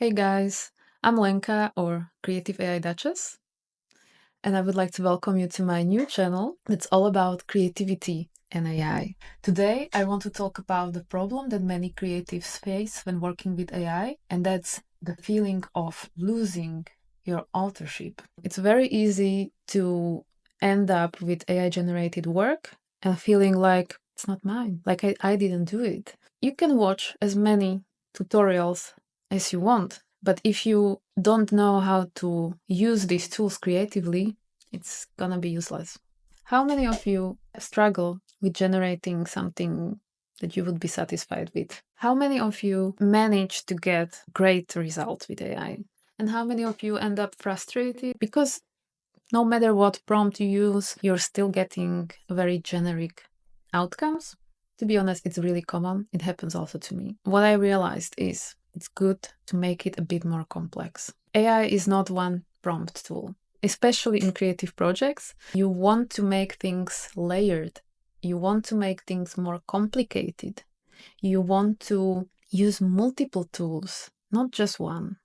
Hey guys, I'm Lenka or Creative AI Duchess, and I would like to welcome you to my new channel that's all about creativity and AI. Today, I want to talk about the problem that many creatives face when working with AI, and that's the feeling of losing your authorship. It's very easy to end up with AI generated work and feeling like it's not mine, like I didn't do it. You can watch as many tutorials as you want, but if you don't know how to use these tools creatively, it's gonna be useless. How many of you struggle with generating something that you would be satisfied with? How many of you manage to get great results with AI? And how many of you end up frustrated because no matter what prompt you use, you're still getting very generic outcomes? To be honest, it's really common. It happens also to me. What I realized is it's good to make it a bit more complex. AI is not one prompt tool, especially in creative projects. You want to make things layered. You want to make things more complicated. You want to use multiple tools, not just one.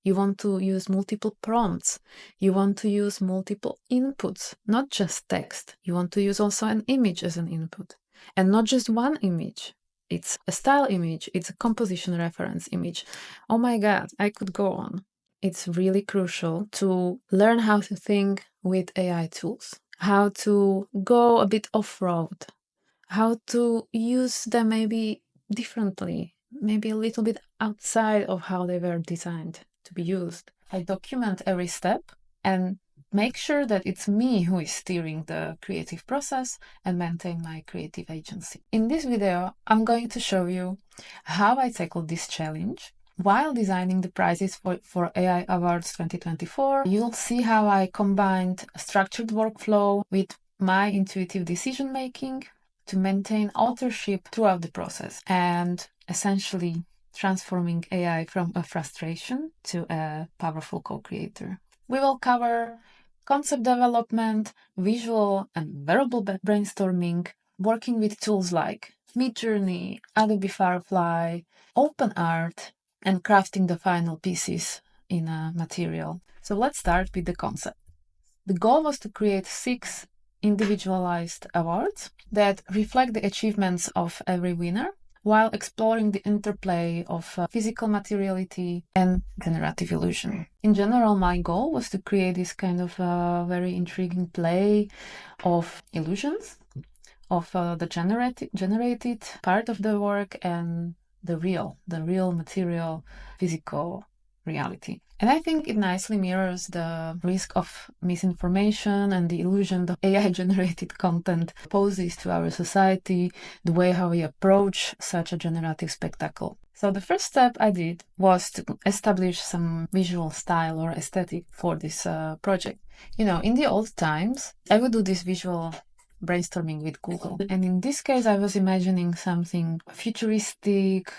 You want to use multiple prompts. You want to use multiple inputs, not just text. You want to use also an image as an input, and not just one image. It's a style image, it's a composition reference image. Oh my God, I could go on. It's really crucial to learn how to think with AI tools, how to go a bit off-road, how to use them maybe differently, maybe a little bit outside of how they were designed to be used. I document every step and make sure that it's me who is steering the creative process and maintain my creative agency. In this video, I'm going to show you how I tackled this challenge. While designing the prizes for AI Awards 2024, you'll see how I combined a structured workflow with my intuitive decision making to maintain authorship throughout the process and essentially transforming AI from a frustration to a powerful co-creator. We will cover concept development, visual and verbal brainstorming, working with tools like MidJourney, Adobe Firefly, OpenArt, and crafting the final pieces in a material. So let's start with the concept. The goal was to create 6 individualized awards that reflect the achievements of every winner while exploring the interplay of physical materiality and generative illusion. In general, my goal was to create this kind of very intriguing play of illusions, of the generated part of the work and the real material, physical reality. And I think it nicely mirrors the risk of misinformation and the illusion that AI-generated content poses to our society, the way how we approach such a generative spectacle. So the first step I did was to establish some visual style or aesthetic for this project. You know, in the old times, I would do this visual brainstorming with Google. And in this case, I was imagining something futuristic,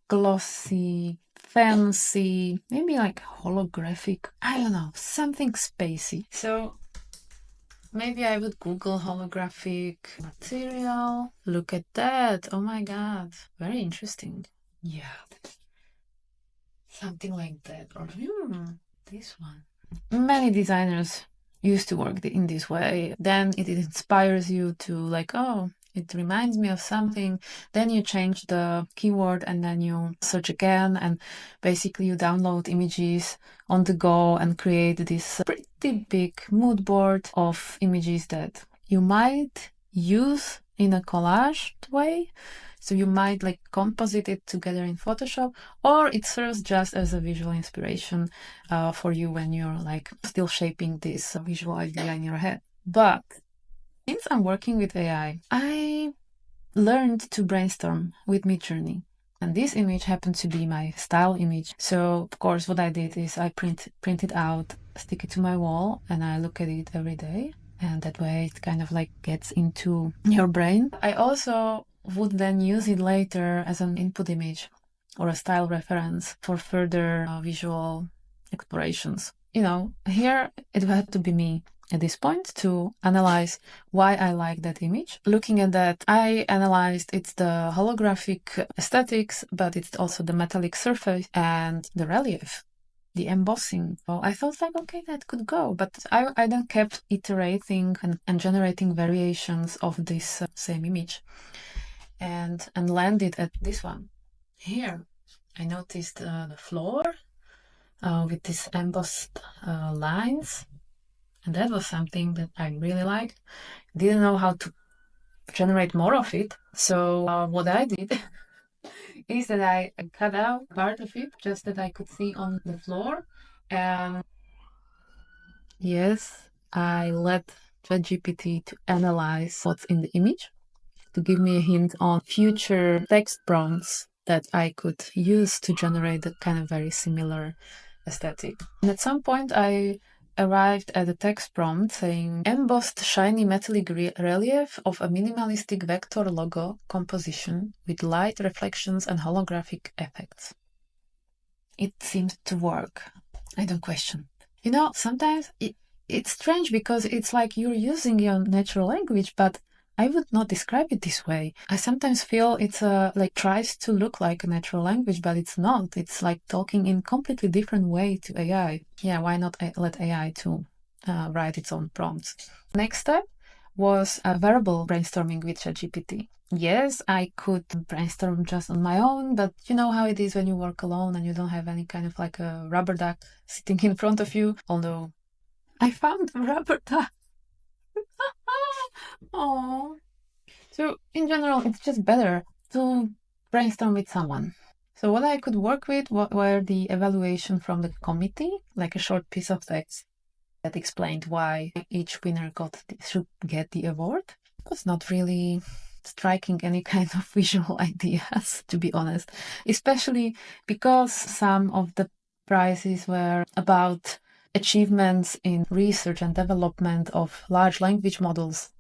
glossy, fancy, maybe like holographic. I don't know, something spacey. So maybe I would Google holographic material. Look at that. Oh my God. Very interesting. Yeah. Something like that. Or this one. Many designers used to work in this way. Then it inspires you to like, oh, it reminds me of something. Then you change the keyword and then you search again, and basically you download images on the go and create this pretty big mood board of images that you might use in a collage way. So you might like composite it together in Photoshop, or it serves just as a visual inspiration for you when you're like still shaping this visual idea in your head. But since I'm working with AI, I learned to brainstorm with MidJourney. And this image happened to be my style image. So of course what I did is I print it out, stick it to my wall, and I look at it every day. And that way it kind of like gets into your brain. I also would then use it later as an input image or a style reference for further visual explorations. You know, here it had to be me. at this point to analyze why I like that image. Looking at that, I analyzed it's the holographic aesthetics, but it's also the metallic surface and the relief, the embossing. So I thought like, okay, that could go. But I then kept iterating and generating variations of this same image and landed at this one. Here, I noticed the floor with these embossed lines. And that was something that I really liked. Didn't know how to generate more of it. So what I did is that I cut out part of it just that I could see on the floor. And yes, I let ChatGPT to analyze what's in the image to give me a hint on future text prompts that I could use to generate a kind of very similar aesthetic. And at some point, I arrived at a text prompt saying embossed shiny metallic relief of a minimalistic vector logo composition with light reflections and holographic effects. It seemed to work. I don't question. You know, sometimes it's strange because it's like you're using your natural language, but I would not describe it this way. I sometimes feel it's like tries to look like a natural language, but it's not. It's like talking in completely different way to AI. Yeah, why not let AI to write its own prompts? Next step was a verbal brainstorming with ChatGPT. Yes, I could brainstorm just on my own, but you know how it is when you work alone and you don't have any kind of like a rubber duck sitting in front of you. Although I found a rubber duck. Oh. So in general, it's just better to brainstorm with someone. So what I could work with were the evaluation from the committee, like a short piece of text that explained why each winner should get the award. It was not really striking any kind of visual ideas, to be honest, especially because some of the prizes were about achievements in research and development of large language models.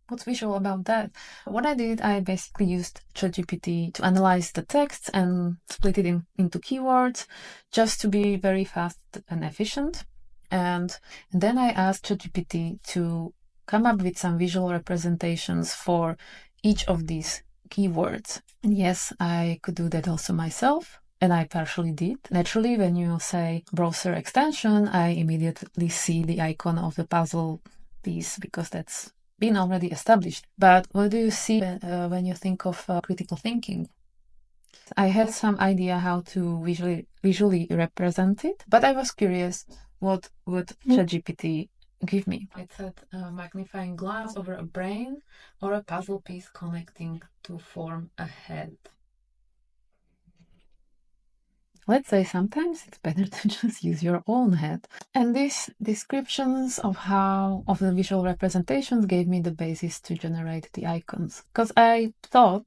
What's visual about that? What I did, I basically used ChatGPT to analyze the text and split it into keywords just to be very fast and efficient. And then I asked ChatGPT to come up with some visual representations for each of these keywords. And yes, I could do that also myself. And I partially did. Naturally, when you say browser extension, I immediately see the icon of the puzzle piece because that's been already established. But what do you see when you think of critical thinking? I had some idea how to visually represent it, but I was curious what would ChatGPT give me. It said magnifying glass over a brain or a puzzle piece connecting to form a head. Let's say sometimes it's better to just use your own head. And these descriptions of the visual representations gave me the basis to generate the icons. Because I thought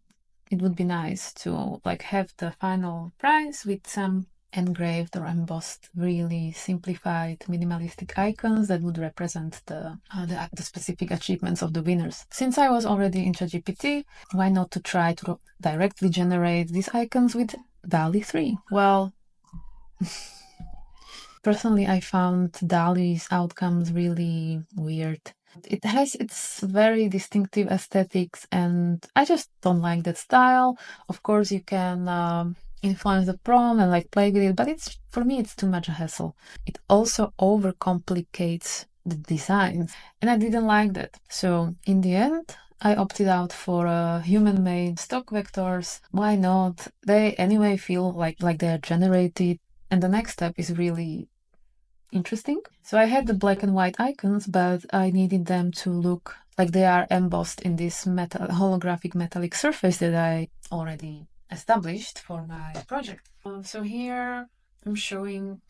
it would be nice to like have the final prize with some engraved or embossed, really simplified, minimalistic icons that would represent the specific achievements of the winners. Since I was already in ChatGPT, why not to try to directly generate these icons with DALL-E 3? Well, personally, I found DALL-E's outcomes really weird. It has its very distinctive aesthetics, and I just don't like that style. Of course, you can influence the prompt and like play with it, but for me, it's too much a hassle. It also overcomplicates the designs, and I didn't like that. So in the end, I opted out for human-made stock vectors. Why not? They anyway feel like they're generated, and the next step is really interesting. So I had the black and white icons, but I needed them to look like they are embossed in this holographic metallic surface that I already established for my project. So here I'm showing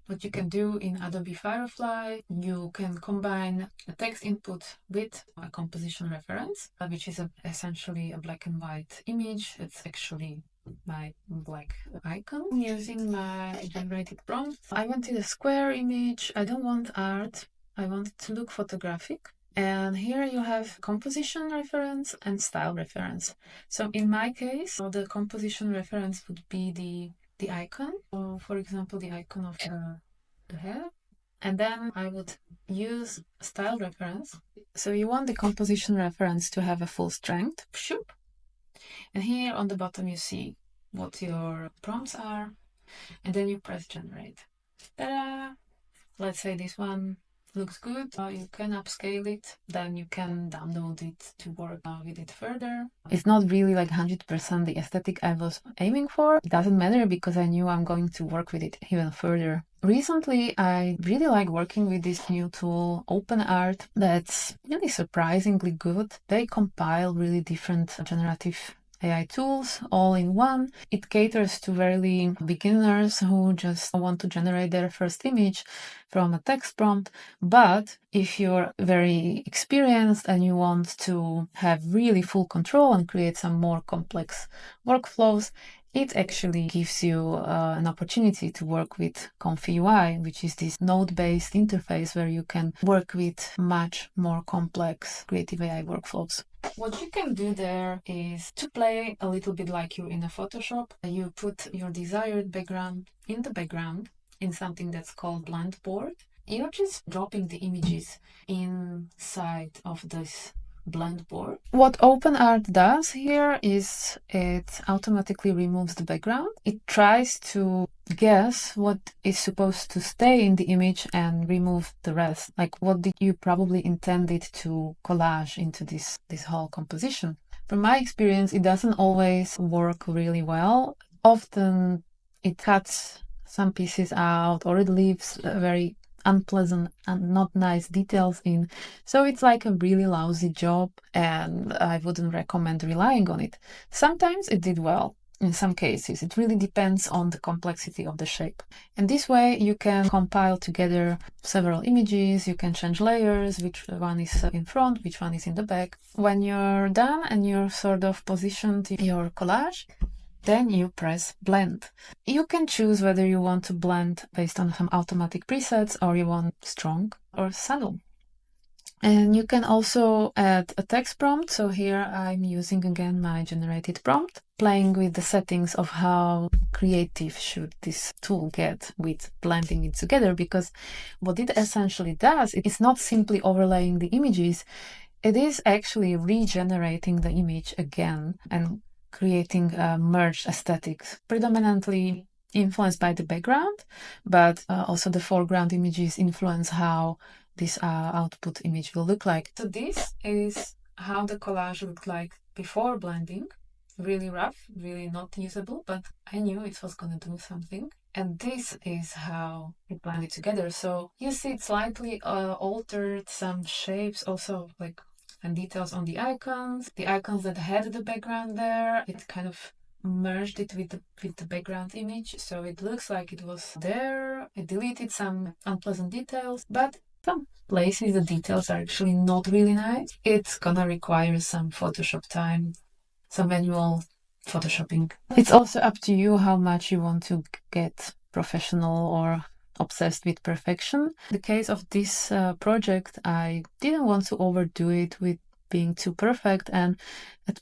what you can do in Adobe Firefly. You can combine a text input with a composition reference, which is essentially a black and white image. It's actually my black icon. Using my generated prompt, I wanted a square image. I don't want art. I want it to look photographic. And here you have composition reference and style reference. So in my case, the composition reference would be the icon, or for example, the icon of the hair. And then I would use style reference. So you want the composition reference to have a full strength. Shoop. And here on the bottom you see what your prompts are, and then you press generate. Ta-da! Let's say this one looks good. You can upscale it, then you can download it to work with it further. It's not really like 100% the aesthetic I was aiming for. It doesn't matter because I knew I'm going to work with it even further. Recently, I really like working with this new tool, OpenArt, that's really surprisingly good. They compile really different generative AI tools all in one. It caters to very beginners who just want to generate their first image from a text prompt. But if you're very experienced and you want to have really full control and create some more complex workflows, it actually gives you an opportunity to work with Comfy UI, which is this node-based interface where you can work with much more complex creative AI workflows. What you can do there is to play a little bit like you're in a Photoshop. You put your desired background in the background in something that's called blend board. You're just dropping the images inside of this blend board. What OpenArt does here is it automatically removes the background. It tries to guess what is supposed to stay in the image and remove the rest. Like what did you probably intended to collage into this whole composition. From my experience, it doesn't always work really well. Often it cuts some pieces out or it leaves very unpleasant and not nice details in. So it's like a really lousy job and I wouldn't recommend relying on it. Sometimes it did well. In some cases, it really depends on the complexity of the shape. And this way you can compile together several images, you can change layers, which one is in front, which one is in the back. When you're done and you're sort of positioned your collage, then you press blend. You can choose whether you want to blend based on some automatic presets or you want strong or subtle. And you can also add a text prompt. So here I'm using again my generated prompt, playing with the settings of how creative should this tool get with blending it together, because what it essentially does, it's not simply overlaying the images, it is actually regenerating the image again and creating a merged aesthetics, predominantly influenced by the background, but also the foreground images influence how this output image will look like. So this is how the collage looked like before blending. Really rough, really not usable, but I knew it was going to do something. And this is how it blended together. So you see it slightly altered some shapes also, like, and details on the icons that had the background there. It kind of merged it with the background image, so it looks like it was there. It deleted some unpleasant details, but some places the details are actually not really nice. It's gonna require some Photoshop time, some manual photoshopping. It's also up to you how much you want to get professional or obsessed with perfection. In the case of this project, I didn't want to overdo it with being too perfect, and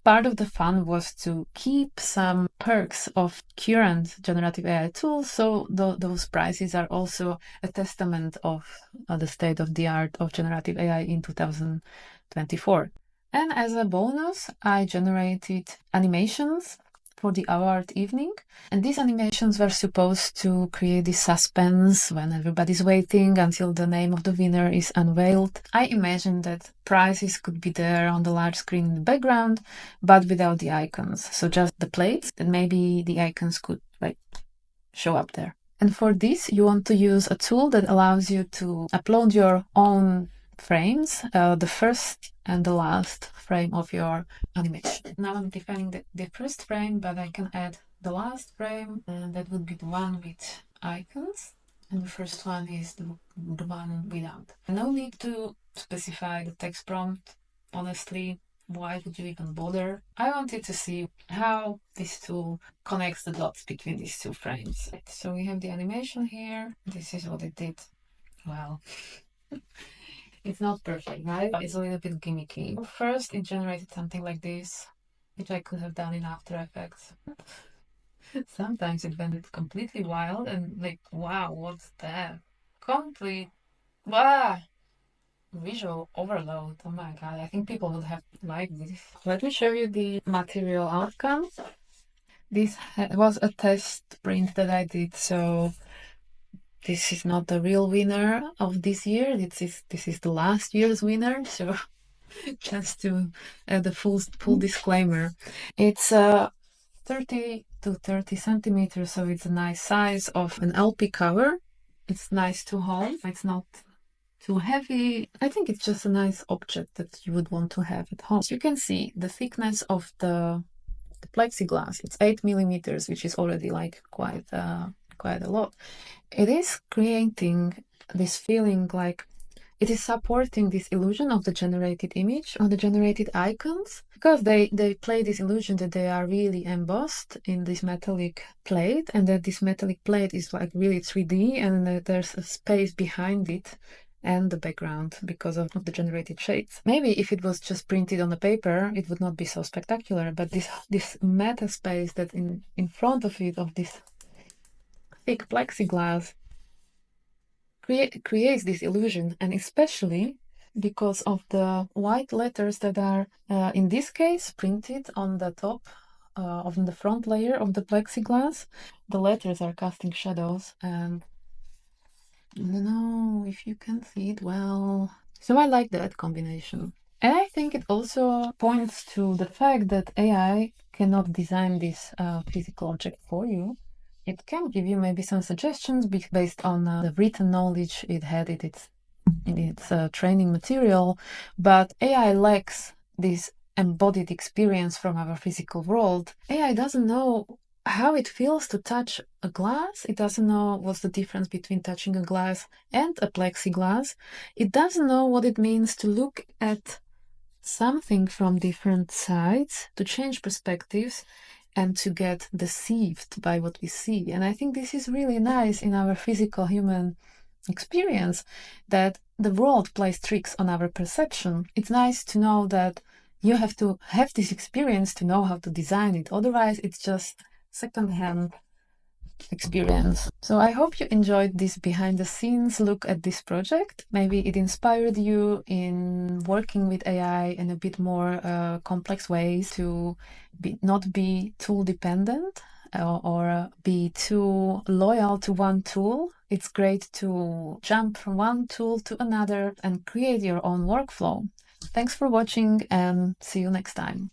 part of the fun was to keep some perks of current generative AI tools, so those prices are also a testament of the state of the art of generative AI in 2024. And as a bonus, I generated animations for the award evening. And these animations were supposed to create this suspense when everybody's waiting until the name of the winner is unveiled. I imagined that prizes could be there on the large screen in the background, but without the icons. So just the plates, and maybe the icons could like show up there. And for this, you want to use a tool that allows you to upload your own frames, the first and the last frame of your animation. Now I'm defining the first frame, but I can add the last frame, and that would be the one with icons. And the first one is the one without. No need to specify the text prompt. Honestly, why would you even bother? I wanted to see how this tool connects the dots between these two frames. So we have the animation here. This is what it did. Well, it's not perfect, right? It's a little bit gimmicky. First, it generated something like this, which I could have done in After Effects. Sometimes it went completely wild and like, wow, what's that? Complete. Wow. visual overload. Oh my god, I think people would have liked this. Let me show you the material outcome. This was a test print that I did, so this is not the real winner of this year. This is the last year's winner, so just to add the full disclaimer. It's 30 to 30 centimeters, so it's a nice size of an LP cover. It's nice to hold. It's not too heavy. I think it's just a nice object that you would want to have at home. As you can see, the thickness of the plexiglass, it's 8 millimeters, which is already like quite a lot. It is creating this feeling like it is supporting this illusion of the generated image or the generated icons, because they play this illusion that they are really embossed in this metallic plate, and that this metallic plate is like really 3D, and that there's a space behind it and the background because of the generated shades. Maybe if it was just printed on the paper, it would not be so spectacular, but this meta space that in front of it, of this thick plexiglass, creates this illusion, and especially because of the white letters that are, in this case, printed on the top of the front layer of the plexiglass. The letters are casting shadows, and I don't know if you can see it well. So I like that combination. And I think it also points to the fact that AI cannot design this physical object for you. It can give you maybe some suggestions based on the written knowledge it had in its training material, but AI lacks this embodied experience from our physical world. AI doesn't know how it feels to touch a glass. It doesn't know what's the difference between touching a glass and a plexiglass. It doesn't know what it means to look at something from different sides, to change perspectives, and to get deceived by what we see. And I think this is really nice in our physical human experience, that the world plays tricks on our perception. It's nice to know that you have to have this experience to know how to design it. Otherwise, it's just secondhand experience. So I hope you enjoyed this behind the scenes look at this project. Maybe it inspired you in working with AI in a bit more complex ways, to not be tool dependent or be too loyal to one tool. It's great to jump from one tool to another and create your own workflow. Thanks for watching, and see you next time.